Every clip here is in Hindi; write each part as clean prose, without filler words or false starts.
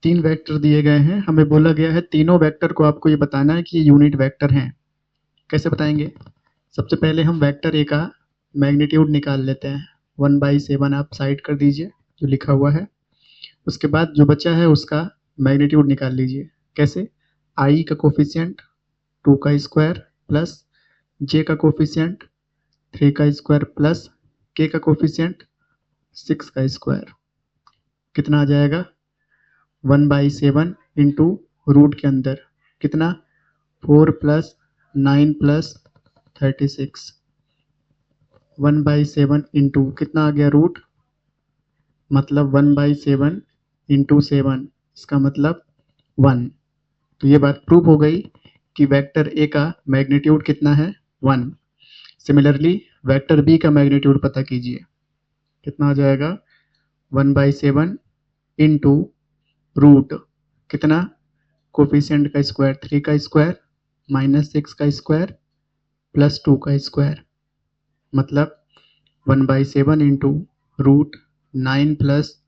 तीन वेक्टर दिए गए हैं, हमें बोला गया है तीनों वेक्टर को आपको ये बताना है कि ये यूनिट वेक्टर हैं। कैसे बताएंगे? सबसे पहले हम वेक्टर ए का मैग्नीट्यूड निकाल लेते हैं। 1/7 आप साइड कर दीजिए जो लिखा हुआ है। उसके बाद जो बचा है उसका मैग्नीट्यूड निकाल लीजिए। कैसे? आई का कोफिशिएंट 2 का स्क्वायर प्लस जे का कोफिशिएंट 3 का स्क्वायर प्लस के का कोफिशिएंट 6 का स्क्वायर। कितना आ जाएगा? 1/7 इंटू रूट के अंदर कितना? 4 प्लस 9 प्लस 36। 1/7 इंटू कितना आ गया? रूट, मतलब 1/7 इंटू 7, इसका मतलब 1। तो ये बात प्रूव हो गई कि वेक्टर ए का मैग्नीट्यूड कितना है? 1। सिमिलरली वेक्टर बी का मैग्नीट्यूड पता कीजिए। कितना आ जाएगा? 1/7 इंटू रूट कितना? कोफिशिएंट का स्क्वायर 3 का स्क्वायर माइनस 6 का स्क्वायर प्लस 2 का स्क्वायर, मतलब 1/7 इंटू रूट 9 प्लस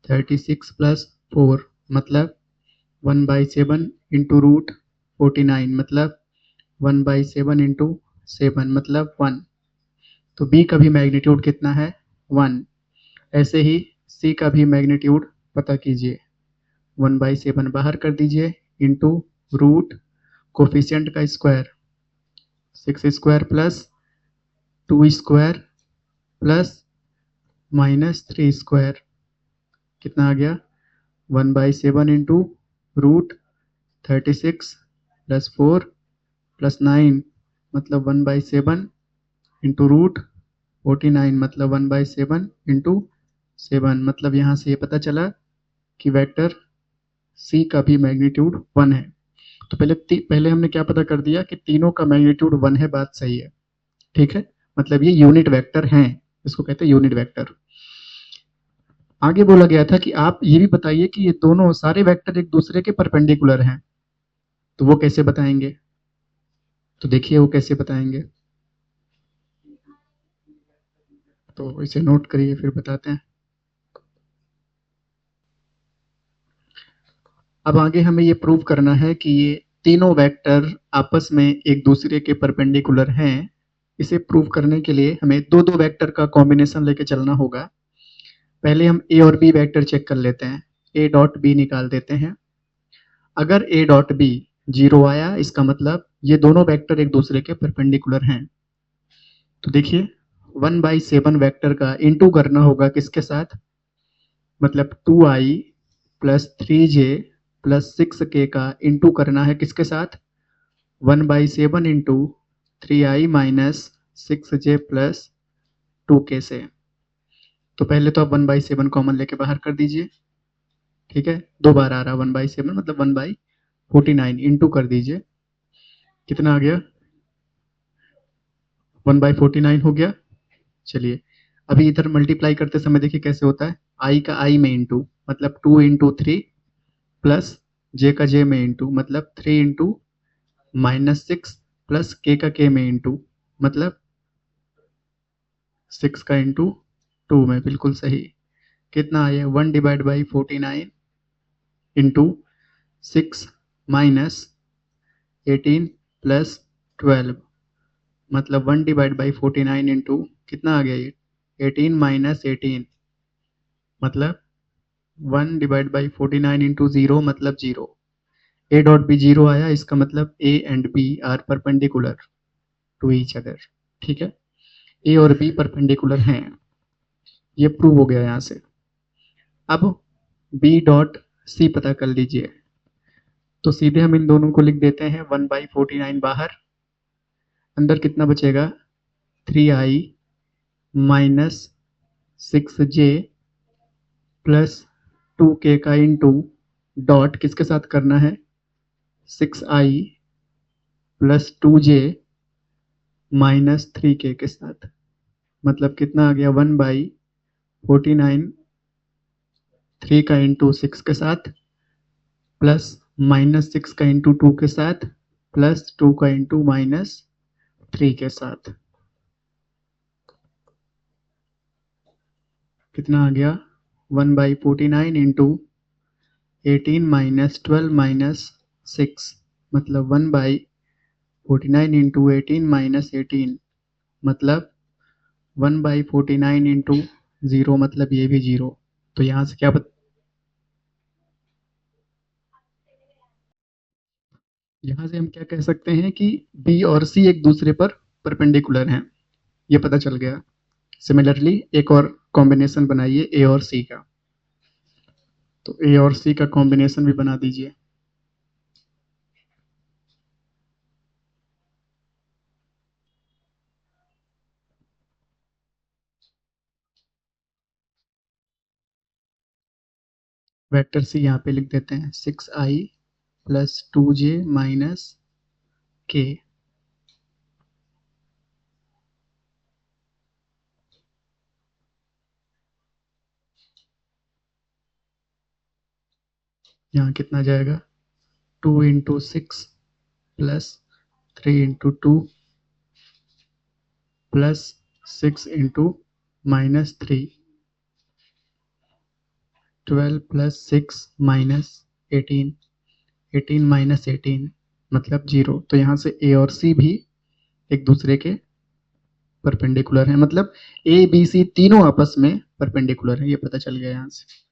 36 प्लस 4, मतलब 1/7 इंटू रूट 49, मतलब 1/7 इंटू 7, मतलब 1। तो बी का भी मैग्नीट्यूड कितना है? 1। ऐसे ही सी का भी मैग्नीट्यूड पता कीजिए। 1/7 बाहर कर दीजिए इंटू रूट कोफिशिएंट का square 6 square plus 2 square plus minus 3 square. कितना आ गया? 1/7 इंटू रूट 36 प्लस 4 प्लस 9, मतलब 1/7 इंटू रूट 49, मतलब 1/7 इंटू 7। मतलब यहाँ से ये पता चला कि वेक्टर सी का भी मैग्नीट्यूड 1 है। तो पहले हमने क्या पता कर दिया कि तीनों का मैग्नीट्यूड 1 है। बात सही है, ठीक है। मतलब ये यूनिट वेक्टर हैं, इसको कहते हैं यूनिट वेक्टर। आगे बोला गया था कि आप ये भी बताइए कि ये दोनों सारे वेक्टर एक दूसरे के परपेंडिकुलर हैं। तो वो कैसे बताएंगे? तो देखिए वो कैसे बताएंगे, तो इसे नोट करिए फिर बताते हैं। अब आगे हमें ये प्रूव करना है कि ये तीनों वेक्टर आपस में एक दूसरे के परपेंडिकुलर हैं। इसे प्रूव करने के लिए हमें दो दो वेक्टर का कॉम्बिनेशन लेके चलना होगा। पहले हम ए और बी वेक्टर चेक कर लेते हैं। ए डॉट बी निकाल देते हैं। अगर ए डॉट बी 0 आया, इसका मतलब ये दोनों वेक्टर एक दूसरे के परपेंडिकुलर हैं। तो देखिए 1/7 वेक्टर का इंटू करना होगा किसके साथ? मतलब 2i plus 3j plus 6k का इंटू करना है किसके साथ? 1/7 into 3i minus 6j plus 2k से। तो पहले तो आप 1/7 कॉमन लेके बाहर कर दीजिए, ठीक है। 2 बार आ रहा 1/7, मतलब 1/49 इंटू कर दीजिए। कितना आ गया? 1/49 हो गया। चलिए अभी इधर मल्टीप्लाई करते समय देखिए कैसे होता है। आई का आई में इंटू, मतलब 2 इंटू 3 प्लस जे का जे में इंटू, मतलब 3 इंटू माइनस 6 प्लस के का के में इंटू, मतलब 6 का इंटू 2 में। बिल्कुल सही। कितना आया? 1/49 इंटू 6 माइनस 18 प्लस 12, मतलब 1/49 इंटू कितना आ गया? ये 18 माइनस 18, मतलब 1/49 इंटू 0, मतलब 0। ए डॉट बी 0 आया, इसका मतलब A and B are perpendicular to each other, ठीक है। ए और बी परपेंडिकुलर हैं, ये प्रूव हो गया यहाँ से। अब बी डॉट सी पता कर लीजिए। तो सीधे हम इन दोनों को लिख देते हैं 1/49 बाहर, अंदर कितना बचेगा? 3i minus 6j plus 2k का इंटू डॉट किसके साथ करना है? 6i plus 2j minus 3k के साथ, मतलब कितना आ गया? 1/49 3 का इंटू 6 के साथ प्लस माइनस 6 का इंटू 2 के साथ प्लस 2 का इंटू माइनस 3 के साथ। कितना आ गया? 1/49 इंटू 18 माइनस 12 माइनस 6 मतलब 1/49 इंटू 18 माइनस 18 मतलब 1/49 इंटू 0 मतलब ये भी 0। तो यहाँ से क्या यहाँ से हम क्या कह सकते हैं कि बी और सी एक दूसरे पर परपेंडिकुलर हैं, ये पता चल गया। सिमिलरली एक और कॉम्बिनेशन बनाइए ए और सी का, तो ए और सी का कॉम्बिनेशन भी बना दीजिए। वेक्टर सी यहाँ पे लिख देते हैं 6i प्लस 2j माइनस के। यहाँ कितना जाएगा 2 into 6 plus 3 into 2 plus 6 into minus 3 12 plus 6 minus 18 18 minus 18 मतलब 0। तो यहाँ से ए और सी भी एक दूसरे के परपेंडिकुलर है, मतलब ए बी सी तीनों आपस में परपेंडिकुलर है, ये पता चल गया यहाँ से।